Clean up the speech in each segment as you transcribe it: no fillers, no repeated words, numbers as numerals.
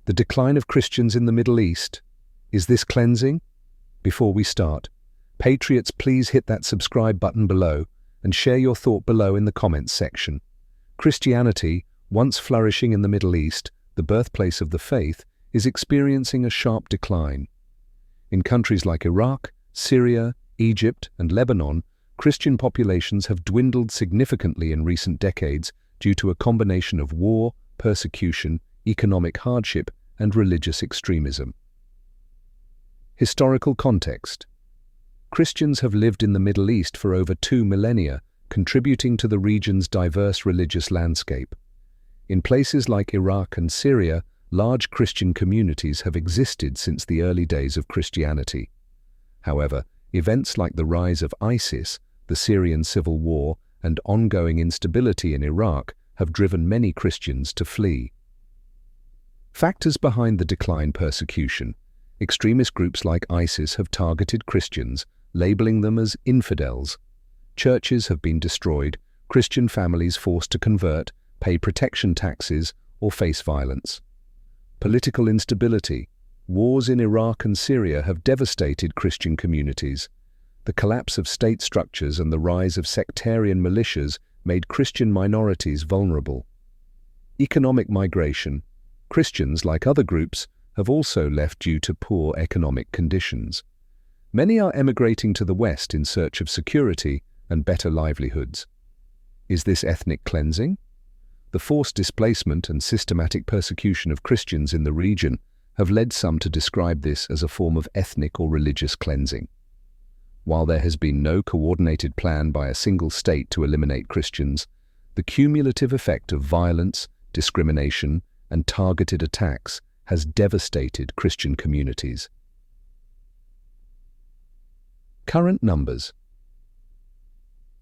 The decline of Christians in the Middle East. Is this cleansing? Before we start, Patriots, please hit that subscribe button below and share your thought below in the comments section. Christianity, once flourishing in the Middle East, the birthplace of the faith, is experiencing a sharp decline. In countries like Iraq, Syria, Egypt, and Lebanon, Christian populations have dwindled significantly in recent decades due to a combination of war, persecution, economic hardship, and religious extremism. Historical context. Christians have lived in the Middle East for over 2 millennia, contributing to the region's diverse religious landscape. In places like Iraq and Syria, large Christian communities have existed since the early days of Christianity. However, events like the rise of ISIS, the Syrian civil war, and ongoing instability in Iraq have driven many Christians to flee. Factors behind the decline: persecution. Extremist groups like ISIS have targeted Christians, labeling them as infidels. Churches have been destroyed, Christian families forced to convert, pay protection taxes, or face violence. Political instability. Wars in Iraq and Syria have devastated Christian communities. The collapse of state structures and the rise of sectarian militias made Christian minorities vulnerable. Economic migration. Christians, like other groups, have also left due to poor economic conditions. Many are emigrating to the West in search of security and better livelihoods. Is this ethnic cleansing? The forced displacement and systematic persecution of Christians in the region have led some to describe this as a form of ethnic or religious cleansing. While there has been no coordinated plan by a single state to eliminate Christians, the cumulative effect of violence, discrimination, and targeted attacks has devastated Christian communities. Current numbers.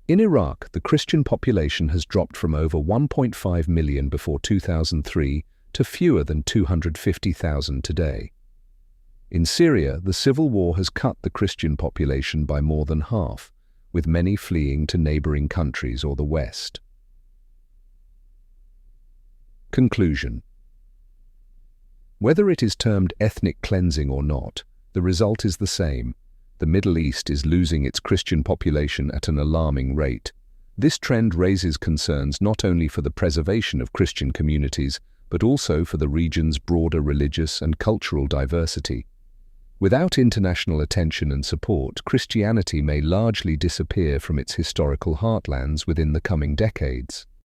In Iraq, the Christian population has dropped from over 1.5 million before 2003 to fewer than 250,000 today. In Syria, the civil war has cut the Christian population by more than half, with many fleeing to neighboring countries or the West. Conclusion. Whether it is termed ethnic cleansing or not, the result is the same. The Middle East is losing its Christian population at an alarming rate. This trend raises concerns not only for the preservation of Christian communities, but also for the region's broader religious and cultural diversity. Without international attention and support, Christianity may largely disappear from its historical heartlands within the coming decades.